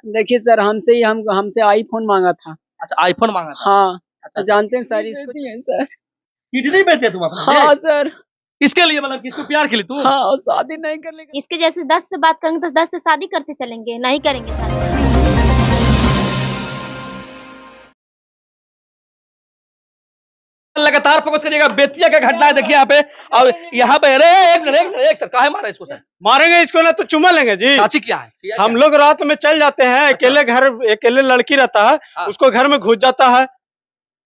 देखिए सर, हमसे आईफोन मांगा था। अच्छा, आईफोन मांगा था। हाँ, अच्छा, जानते हैं सर इसको। सर किडनी बेचे तुम अपने हाँ लिए? सर। किसके लिए, मतलब किसको प्यार के लिए तुम? हाँ, और शादी नहीं कर लेगा। इसके जैसे 10 से बात करेंगे तो 10 से शादी करते चलेंगे, नहीं करेंगे शादी। लगातार फोकस करिएगा, बेतिया का घटना है देखिए यहाँ पे। और यहाँ पे अरे एक सर काहे मारा इसको सर? मारेंगे इसको ना तो चुमा लेंगे जी। चाची क्या है? किया हम क्या? लोग रात में चल जाते हैं, अकेले लड़की रहता है, हाँ। उसको घर में घुस जाता है।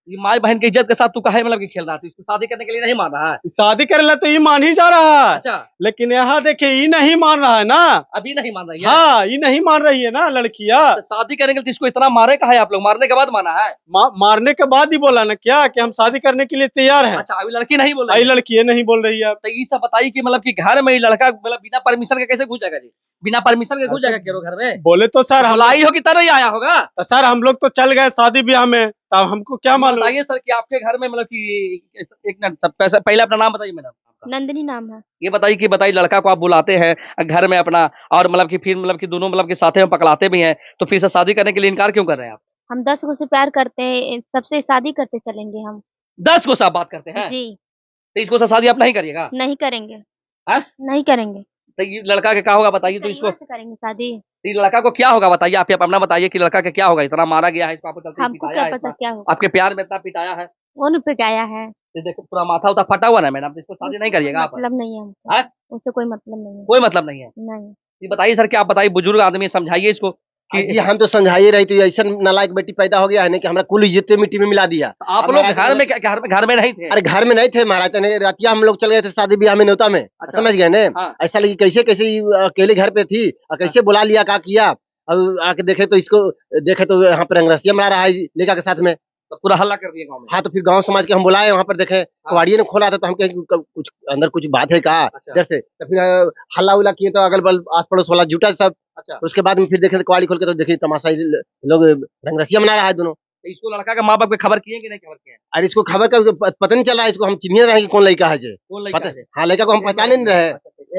ये माई बहन की इज्जत के साथ तू काहे मतलब कि खेल रहा था? इसको शादी करने के लिए नहीं मान रहा है? शादी करे ला तो ये मान ही जा रहा है। अच्छा, लेकिन यहाँ देखिए ये नहीं मान रहा है ना। अभी नहीं मान रही है? हाँ, ये नहीं मान रही है ना लड़कियाँ। तो शादी करने के लिए इसको इतना मारे का है आप लोग? मारने के बाद माना है? मारने के बाद ही बोला ना क्या कि हम शादी करने के लिए तैयार हैं। अच्छा, अभी लड़की नहीं बोल रही आई है? लड़की है नहीं बोल रही है। तो ये सब बताइए कि मतलब कि घर में ये लड़का मतलब बिना परमिशन के कैसे घुस जाएगा जी? बिना परमिशन के घुस जाएगा केरो घर में? बोले तो सर हम बुलाई होगी तब नहीं आया होगा। सर हम लोग तो चल गए शादी ब्याह में, तब हमको क्या मालूम। बताइए सर कि आपके घर में मतलब कि एक मिनट सब पहले अपना नाम बताइए मैडम। नंदिनी नाम है। ये बताइए लड़का को आप बुलाते हैं घर में अपना, और मतलब कि फिर मतलब कि दोनों मतलब कि साथे में पकड़ाते भी हैं, तो फिर से शादी करने के लिए इनकार क्यों कर रहे हैं आप? हम 10 को से प्यार करते हैं, सबसे शादी करते चलेंगे हम। 10 को साफ बात करते हैं जी। तो इसको से शादी आप नहीं करिएगा? नहीं करेंगे। हाँ? नहीं करेंगे। तो ये लड़का के क्या होगा बताइए तो इसको? परिवार से करेंगे शादी। ये लड़का को क्या होगा बताइए? आप अपना बताइए कि लड़का के क्या होगा? इतना मारा गया है इसको, आपको चलते हमको पिटाया क्या है पता इतना, क्या होगा। आपके प्यार में इतना पिटाया है, वो न पिटाया है। ये देखो पूरा माथा उता फटा हुआ ना मैडम, इसको शादी नहीं करिएगा आप? मतलब नहीं है हमको। हाँ? उससे कोई मतलब नहीं है। कोई मतलब नहीं है? नहीं। ये बताइए सर कि आप बताइए, बुजुर्ग आदमी, समझाइए इसको कि जी हम तो समझाइए रही तो ऐसा नालायक बेटी पैदा हो गया है ना कि हमारा कुल इज्जत मिट्टी में मिला दिया। आप लोग घर में नहीं थे? अरे घर में नहीं थे महाराज, रातिया हम लोग चल गए थे शादी ब्याह में न्योता में। अच्छा। समझ गए ना? हाँ। ऐसा लगी कैसे कैसे ये अकेले घर पे थी और कैसे बुला लिया, क्या किया। अब आके देखे तो इसको देखे तो यहाँ पर रंगरसिया मरा रहा है लेका के साथ में। तो पूरा हल्ला कर दिया गाँव में? हाँ, तो फिर गांव समाज के हम बुलाए, वहाँ पर देखे कबाड़िए ने खोला था, तो हम कहे कुछ अंदर कुछ बात है का अच्छा। इधर से। तो फिर हल्ला उल्ला किए तो अगल बगल आस पड़ोस वाला जुटा सब। अच्छा, उसके बाद में फिर देखे तो कबाड़ी खोल के तो देखिए तमाशा लोग रंगरसिया मना रहा है दोनों। तो इसको लड़का के माँ बाप को खबर किए कि नहीं खबर किए? अरे इसको खबर का पता नहीं चल रहा है, इसको हम चिन्ह रहे हैं कि कौन लड़का है जे। कौन लड़का पता है? हाँ, लड़का को हम पहचाने नहीं रहे।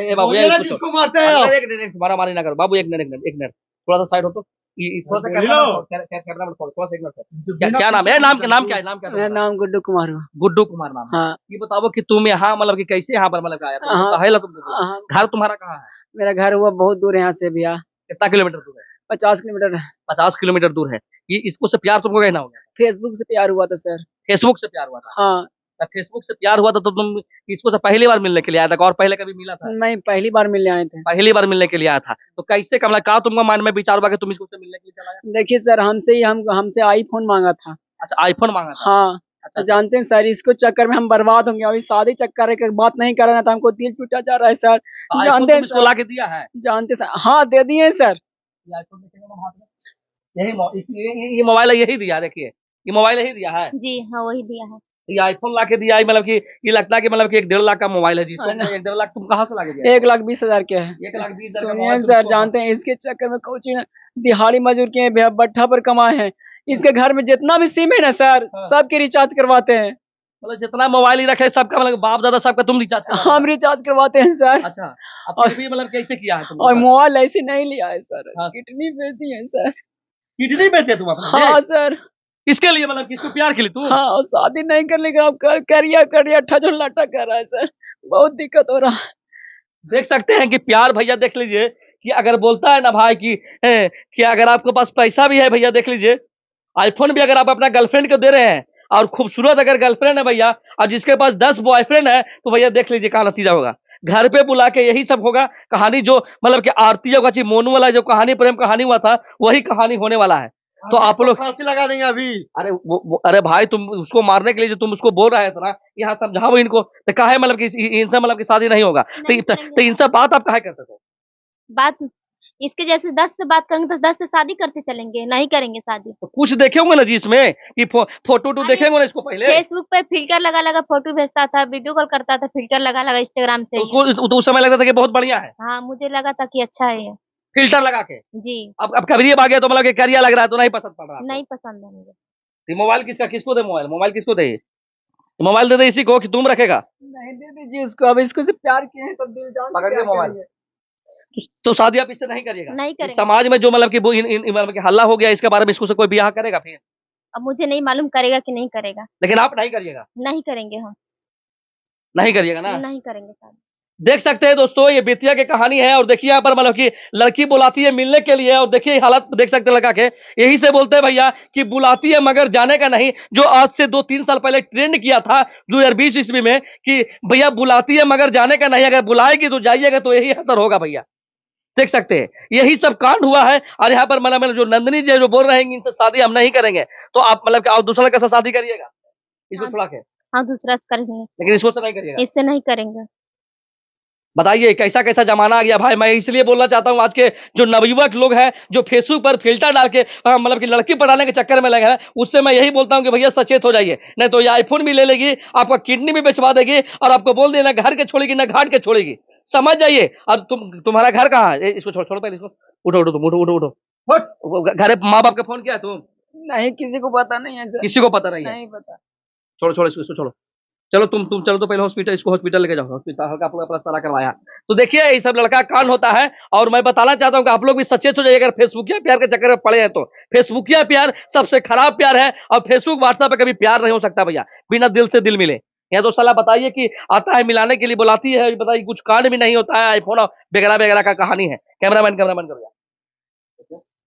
ए बाबू बोलिए ना जिसको मारते हैं आप। एक मिनट मारा ना करो बाबू, एक मिनट थोड़ा सा साइड हो तो थोड़ा सा कैमरा में थोड़ा सा एक मिनट। क्या नाम है? नाम क्या है? नाम क्या है? मेरा नाम गुड्डू कुमार हुआ। गुड्डू कुमार नाम है। हाँ। ये बताओ कि तुम यहाँ मतलब कि कैसे यहाँ पर मतलब आया था? हाँ। कहाँ है तुम? हाँ, घर तुम्हारा कहाँ है? मेरा घर हुआ बहुत दूर है यहाँ से भैया। कितना किलोमीटर दूर है? 50 किलोमीटर है। 50 किलोमीटर दूर है। ये इसको से प्यार तुमको कहना हो गया? फेसबुक से प्यार हुआ था सर। फेसबुक से प्यार हुआ था? हाँ। तो फेसबुक से प्यार हुआ था तो तुम इसको से पहली बार मिलने के लिए आया था और पहले कभी मिला था? नहीं, पहली बार मिलने आए थे। पहली बार मिलने के लिए आया था। तो कैसे कमला का तुमका मन में विचार हुआ कि तुम इसको से मिलने के लिए चला गया? देखिए सर, हमसे आईफोन मांगा था। अच्छा, आईफोन मांगा था? हाँ। अच्छा, जानते हैं सर, इसको चक्कर में हम बर्बाद होंगे। अभी शादी चक्कर है, बात नहीं कर रहा था, हमको दिल टूटा जा रहा है सर। तो आईफोन जानते हैं तुम इसको सर, ला के दिया है? जानते सर, हाँ दे दिए सर। ये आईफोन दिखेगा ना हाथ में? ये मोबाइल यही दिया, देखिए ये मोबाइल यही दिया है। जी हाँ, वही दिया है। ये आईफोन ला के दिया है, मतलब कि ये लगता है कि मतलब कि 1.5 लाख का मोबाइल है जी। तो 1.5 लाख तुम कहाँ से ला के दिया? 1,20,000 के है। 1,20,000 का सुनिए मोबाइल सर, तुमको? जानते हैं इसके चक्कर में कोची दिहाड़ी मजदूर के भैया भट्ठा पर कमाए हैं। इसके घर में जितना भी सिम है ना सर, हाँ। सबके रिचार्ज करवाते हैं। मतलब जितना मोबाइल ही रखे सबका, मतलब बाप दादा सबका तुम रिचार्ज करवा हम रिचार्ज करवाते हैं सर। अच्छा, अब फिर भी मतलब कैसे किया है तुमने? और मोबाइल ऐसे नहीं लिया है सर। हाँ। किडनी बेचती है सर। किडनी बेचे तुम अपने? हाँ सर। किसके लिए, मतलब किसको प्यार के लिए तुम? हाँ, और शादी नहीं कर लेगा, अब करिया ठचोलाटा कर रहा है सर। बहुत दिक्कत हो रहा है। देख सकते हैं कि प्यार, भैया देख लीजिए कि अगर बोलता है ना भाई कि अगर आपके पास पैसा भी है भैया, देख लीजिए आईफोन भी अगर आप अपना गर्लफ्रेंड को दे रहे हैं, और खूबसूरत अगर गर्लफ्रेंड है भैया, और जिसके पास 10 बॉयफ्रेंड है, तो भैया देख लीजिए क्या नतीजा होगा। घर पे बुला के यही सब होगा कहानी, जो मतलब कि आरती जो का मोनू वाला जो कहानी, प्रेम कहानी हुआ था, वही कहानी होने वाला है। तो आप लोग फांसी लगा देंगे अभी। अरे अरे भाई, तुम उसको मारने के लिए जो तुम उसको बोल रहे थे ना, यहाँ समझाओ इनको। तो काहे मतलब कि इनसे मतलब कि शादी नहीं होगा? तो इनसे बात आप काहे करते थे? बात इसके जैसे 10 से बात करेंगे तो 10 से शादी करते चलेंगे, नहीं करेंगे शादी। तो कुछ देखे होंगे ना जी इसमें कि फोटो देखे होंगे ना इसको पहले? फेसबुक पे फिल्टर लगा लगा फोटो भेजता था, वीडियो कॉल करता था, फिल्टर लगा लगा इंस्टाग्राम से। तो उस समय लगता था कि बहुत बढ़िया है। हाँ, मुझे लगा था कि अच्छा है ये। फिल्टर लगा के? जी। अब कबरीब आ गया तो मतलब कि करिया लग रहा है, तो नहीं पसंद पड़ रहा आपको? नहीं पसंद है मुझे। ये मोबाइल किसको दे? मोबाइल किसको दे? मोबाइल दे दे इसी को कि तुम रखेगा? नहीं, दे दीजिए उसको। अब इसको से प्यार किए हैं तो दिल जान से पकड़ के प्यार मोबाइल। करेंगे। तो शादी आप इससे नहीं करिएगा? नहीं करेंगे। समाज में जो मतलब कि वो मतलब कि हल्ला हो गया इसके बारे में, इसको से कोई ब्याह करेगा फिर? अब मुझे नहीं मालूम करेगा कि नहीं करेगा। लेकिन आप नहीं करिएगा? नहीं करेंगे हम। नहीं करिएगा ना? नहीं करेंगे शादी। देख सकते हैं दोस्तों, ये बेतिया की कहानी है। और देखिए यहाँ पर मतलब कि लड़की बुलाती है मिलने के लिए, और देखिए हालत देख सकते हैं लड़का के। यही से बोलते हैं भैया कि बुलाती है मगर जाने का नहीं, जो आज से 2-3 साल पहले ट्रेंड किया था 2020 ईस्वी में कि भैया बुलाती है मगर जाने का नहीं, अगर बुलाएगी तो जाइएगा, तो यही असर होगा भैया। देख सकते हैं यही सब कांड हुआ है। और यहाँ पर मतलब जो नंदिनी जी जो बोल रहे हैं कि इनसे शादी हम नहीं करेंगे, तो आप मतलब कि और दूसरा कैसा शादी करिएगा? इसको हाँ। थोड़ा के, हाँ, दूसरा से करेंगे। लेकिन इसको से नहीं करिएगा। इससे नहीं करेंगे। बताइए कैसा कैसा जमाना आ गया भाई। मैं इसलिए बोलना चाहता हूं, आज के जो नवयुवक लोग हैं जो फेसबुक पर फिल्टर डाल के मतलब कि लड़की पटाने के चक्कर में लगे हैं, उससे मैं यही बोलता हूं कि भैया सचेत हो जाइए, नहीं तो ये आईफोन भी ले लेगी, आपका किडनी भी बेचवा देगी, और आपको बोल देना घर के छोड़ेगी ना घाट के छोड़ेगी। समझ जाइए। और तुम्हारा घर कहाँ है? इसको छोड़ो पहले, इसको उठो उठो, तुम उठो उठो उठो। घर माँ बाप का फोन किया तुम? नहीं, किसी को पता नहीं है सर। किसी को पता नहीं है? नहीं पता। छोड़ो छोड़ो इसको छोड़ो। चलो तुम चलो तो पहले हॉस्पिटल, इसको हॉस्पिटल लेके जाओ। हॉस्पिटल हल्का पूरा पलस्तर करवाया। तो देखिए ये सब लड़का कांड होता है। और मैं बताना चाहता हूं कि आप लोग भी सचेत हो जाइए, अगर फेसबुकिया प्यार के चक्कर में पड़े हैं तो। फेसबुकिया प्यार सबसे खराब प्यार है, और फेसबुक व्हाट्सएप पे कभी प्यार नहीं हो सकता भैया, बिना दिल से दिल मिले। या तो साला बताइए कि आता है मिलाने के लिए बुलाती है, बताइए कुछ कांड भी नहीं होता है, आईफोन वगैरह वगैरह का कहानी है। कैमरामैन करो।